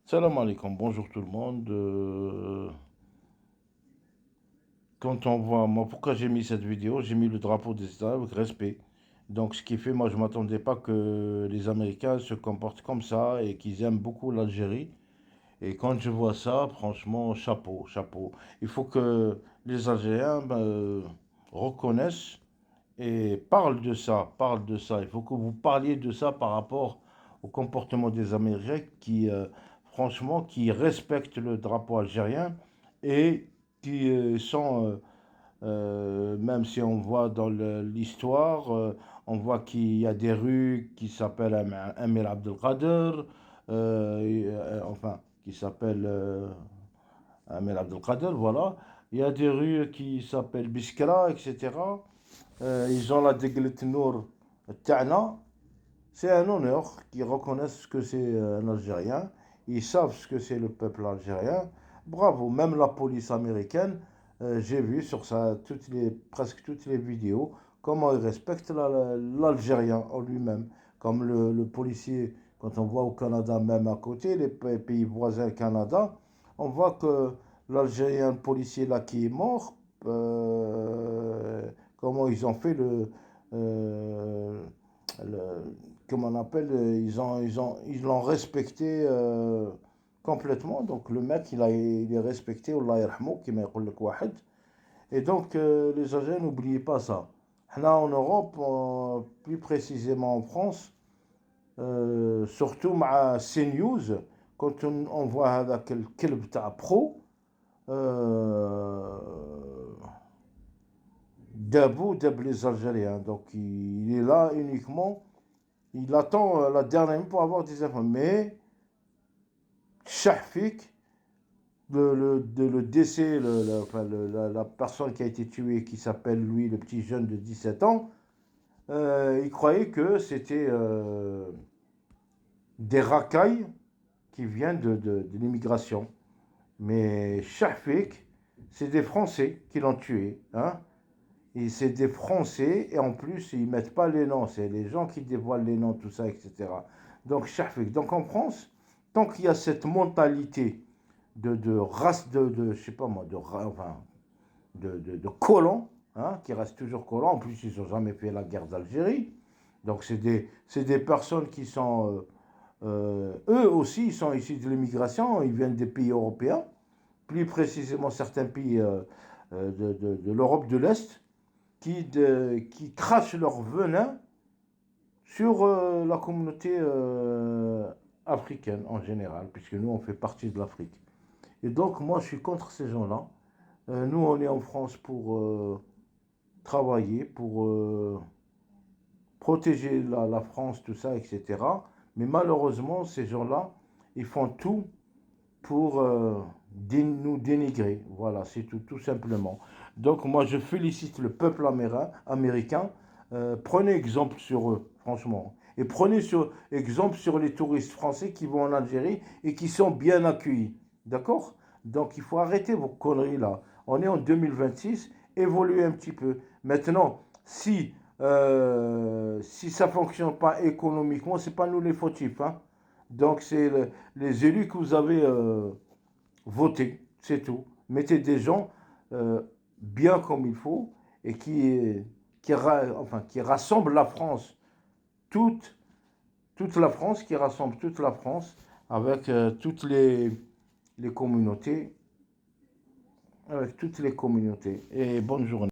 Salam alaikum, bonjour tout le monde. Quand on voit, moi, pourquoi j'ai mis cette vidéo? J'ai mis le drapeau des États avec respect. Donc, ce qui fait, moi, je ne m'attendais pas que les Américains se comportent comme ça et qu'ils aiment beaucoup l'Algérie. Et quand je vois ça, franchement, chapeau, chapeau. Il faut que les Algériens reconnaissent et parlent de ça, parlent de ça. Il faut que vous parliez de ça par rapport au comportement des Américains qui, franchement, qui respectent le drapeau algérien et qui même si on voit dans l'histoire, on voit qu'il y a des rues qui s'appellent Amir Abdelkader, enfin, qui s'appellent Amir Abdelkader, voilà. Il y a des rues qui s'appellent Biskra, etc. Ils ont la Deglet Nour Ta'na. C'est un honneur qu'ils reconnaissent ce que c'est un Algérien. Ils savent ce que c'est le peuple algérien. Bravo, même la police américaine, j'ai vu sur ça presque toutes les vidéos comment ils respectent l'Algérien en lui-même. Comme le policier, quand on voit au Canada, même à côté, les pays voisins Canada, on voit que l'Algérien policier là qui est mort, comment ils ont fait le- comment on appelle, ils l'ont respecté complètement. Donc le mec, il est respecté, Allah yarhamou, كما يقول لك واحد. Et donc les Algériens, n'oubliez pas ça. Là en Europe, plus précisément en France, surtout مع CNews, quand on voit هذاك الكلب تاع برو, Dabou Dab les Algériens. Donc il est là uniquement, il attend la dernière minute pour avoir des infos. Mais Shahfik, le décès, enfin, la personne qui a été tuée, qui s'appelle lui, le petit jeune de 17 ans, il croyait que c'était des racailles qui viennent de l'immigration. Mais Shahfik, c'est des Français qui l'ont tué. Hein. Et c'est des Français, et en plus, ils ne mettent pas les noms, c'est les gens qui dévoilent les noms, tout ça, etc. Donc, Shahfik. Donc, en France, tant qu'il y a cette mentalité de race, je sais pas moi, enfin, de colons, hein, qui restent toujours colons, en plus, ils n'ont jamais fait la guerre d'Algérie. Donc, c'est des personnes qui sont, eux aussi, ils sont issus de l'immigration, ils viennent des pays européens, plus précisément certains pays de l'Europe de l'Est qui crachent leur venin sur la communauté africaine en général, puisque nous, on fait partie de l'Afrique. Et donc, moi, je suis contre ces gens-là. Nous, on est en France pour travailler, pour protéger la France, tout ça, etc. Mais malheureusement, ces gens-là, ils font tout pour nous dénigrer. Voilà, c'est tout, tout simplement. Donc moi, je félicite le peuple américain. Prenez exemple sur eux, franchement. Et prenez exemple sur les touristes français qui vont en Algérie et qui sont bien accueillis. D'accord? Donc il faut arrêter vos conneries là. On est en 2026, évoluez un petit peu. Maintenant, si ça ne fonctionne pas économiquement, ce n'est pas nous les fautifs. Hein. Donc c'est les élus que vous avez votés, c'est tout. Mettez des gens bien comme il faut et qui rassemblent la France, toute, toute la France, qui rassemble toute la France avec toutes les communautés, avec toutes les communautés. Et bonne journée.